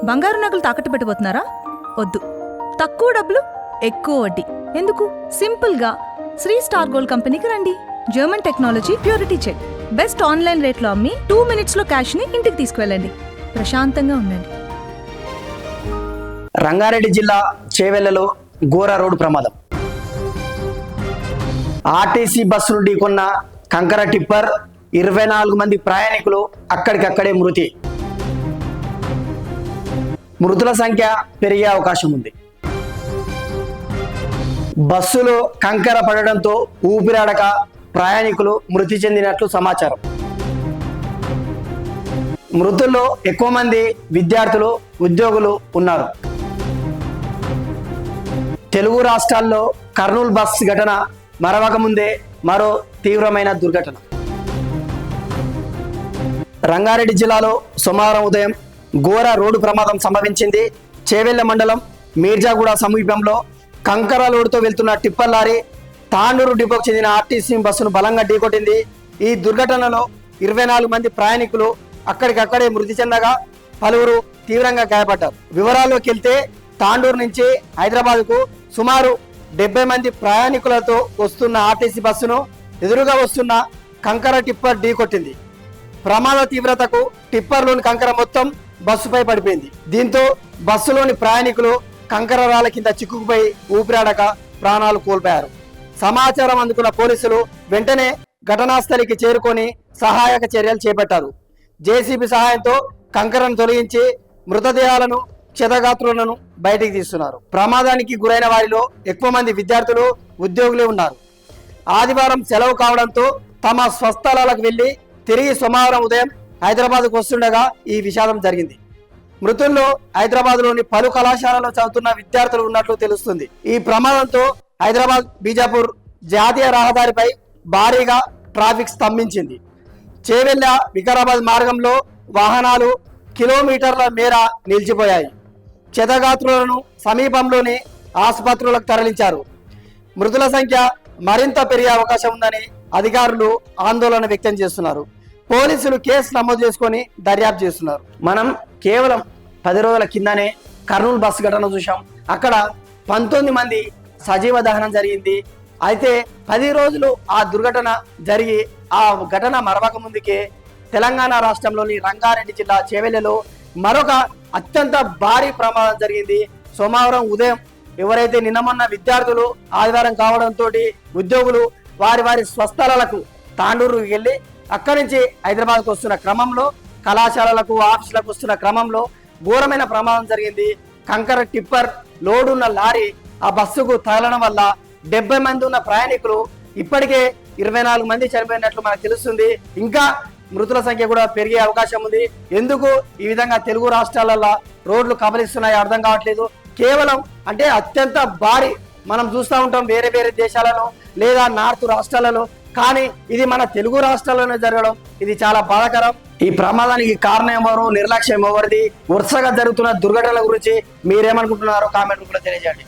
బంగారు నగలు తాకట్టు పెట్టబోతున్నారా? వద్దు. తక్కువ డబ్బులు, ఎక్కువ వడ్డీ ఎందుకు? సింపుల్గా శ్రీ స్టార్ గోల్డ్ కంపెనీకి రండి. German technology, purity check, best online రేట్లో అమ్మి 2 minutesలో క్యాష్ని ఇంటికి తీసుకువెళ్ళండి. ప్రశాంతంగా ఉండండి. రంగారెడ్డి జిల్లా చేవెళ్లలో ఘోర రోడ్డు ప్రమాదం. ఆర్టీసీ బస్సును ఢీకొన్న కంకర టిప్పర్, 24 మంది ప్రయాణికులు అక్కడికక్కడే మృతి. మృతుల సంఖ్య పెరిగే అవకాశం ఉంది. బస్సులో కంకర పడడంతో ఊపిరాడక ప్రయాణికులు మృతి చెందినట్లు సమాచారం. మృతుల్లో ఎక్కువ మంది విద్యార్థులు, ఉద్యోగులు ఉన్నారు. తెలుగు రాష్ట్రాల్లో కర్నూలు బస్ ఘటన మరవక ముందే మరో తీవ్రమైన దుర్ఘటన. రంగారెడ్డి జిల్లాలో సోమవారం ఉదయం ఘోర రోడ్డు ప్రమాదం సంభవించింది. చేవెళ్ల మండలం మీర్జాగూడ సమీపంలో కంకర లోడుతో వెళ్తున్న టిప్పర్ లారీ తాండూరు డిపోకు చెందిన ఆర్టీసీ బస్సును బలంగా ఢీకొట్టింది. ఈ దుర్ఘటనలో 24 మంది ప్రయాణికులు అక్కడికక్కడే మృతి చెందగా పలువురు తీవ్రంగా గాయపడ్డారు. వివరాల్లోకి వెళ్తే తాండూరు నుంచి హైదరాబాద్కు సుమారు 70 మంది ప్రయాణికులతో వస్తున్న ఆర్టీసీ బస్సును ఎదురుగా వస్తున్న కంకర టిప్పర్ ఢీకొట్టింది. ప్రమాద తీవ్రతకు టిప్పర్లోని కంకర మొత్తం బస్సుపై పడిపోయింది. దీంతో బస్సులోని ప్రయాణికులు కంకర రాళ్ల కింద చిక్కుకుపోయి ఊపిరాడక ప్రాణాలు కోల్పోయారు. సమాచారం అందుకున్న పోలీసులు వెంటనే ఘటనా స్థలికి చేరుకొని సహాయక చర్యలు చేపట్టారు. జేసీబీ సహాయంతో కంకరను తొలగించి మృతదేహాలను, క్షతగాత్రులను బయటికి తీస్తున్నారు. ప్రమాదానికి గురైన వారిలో ఎక్కువ మంది విద్యార్థులు, ఉద్యోగులు ఉన్నారు. ఆదివారం సెలవు కావడంతో తమ స్వస్థలాలకు వెళ్లి తిరిగి సోమవారం ఉదయం హైదరాబాద్కు వస్తుండగా ఈ విషాదం జరిగింది. మృతుల్లో హైదరాబాద్లోని పలు కళాశాలలో చదువుతున్న విద్యార్థులు ఉన్నట్లు తెలుస్తుంది. ఈ ప్రమాదంతో హైదరాబాద్ బీజాపూర్ జాతీయ రహదారిపై భారీగా ట్రాఫిక్ స్తంభించింది. చేవెళ్ల వికారాబాద్ మార్గంలో వాహనాలు కిలోమీటర్ల మేర నిలిచిపోయాయి. క్షతగాత్రులను సమీపంలోని ఆసుపత్రులకు తరలించారు. మృతుల సంఖ్య మరింత పెరిగే అవకాశం ఉందని అధికారులు ఆందోళన వ్యక్తం చేస్తున్నారు. పోలీసులు కేసు నమోదు చేసుకొని దర్యాప్తు చేస్తున్నారు. మనం కేవలం 10 రోజుల కిందనే కర్నూలు బస్సు ఘటన చూసాం. అక్కడ 19 మంది సజీవ దహనం జరిగింది. అయితే 10 రోజులు ఆ దుర్ఘటన జరిగి ఆ ఘటన మరవక ముందుకే తెలంగాణ రాష్ట్రంలోని రంగారెడ్డి జిల్లా చేవెళ్లలో మరొక అత్యంత భారీ ప్రమాదం జరిగింది. సోమవారం ఉదయం ఎవరైతే నిన్న మొన్న విద్యార్థులు ఆదివారం కావడంతో ఉద్యోగులు వారి వారి స్వస్థలాలకు తాండూరుకు వెళ్ళి అక్కడి నుంచి హైదరాబాద్కు వస్తున్న క్రమంలో, కళాశాలలకు, ఆఫీసులకు వస్తున్న క్రమంలో ఘోరమైన ప్రమాదం జరిగింది. కంకర టిప్పర్ లోడున్న లారీ ఆ బస్సుకు తగలడం వల్ల 70 మంది ఉన్న ప్రయాణికులు ఇప్పటికే 24 మంది చనిపోయినట్లు మనకు తెలుస్తుంది. ఇంకా మృతుల సంఖ్య కూడా పెరిగే అవకాశం ఉంది. ఎందుకు ఈ విధంగా తెలుగు రాష్ట్రాలలో రోడ్లు కబలిస్తున్నాయో అర్థం కావట్లేదు. కేవలం అంటే అత్యంత భారీ, మనం చూస్తూ ఉంటాం వేరే వేరే దేశాలలో లేదా నార్త్ రాష్ట్రాలలో, కానీ ఇది మన తెలుగు రాష్ట్రాల్లోనే జరగడం ఇది చాలా బాధాకరం. ఈ ప్రమాదానికి కారణం ఎవరు, నిర్లక్ష్యం ఎవరిది, వరుసగా జరుగుతున్న దుర్ఘటనల గురించి మీరేమనుకుంటున్నారో కామెంట్ కూడా తెలియజేయండి.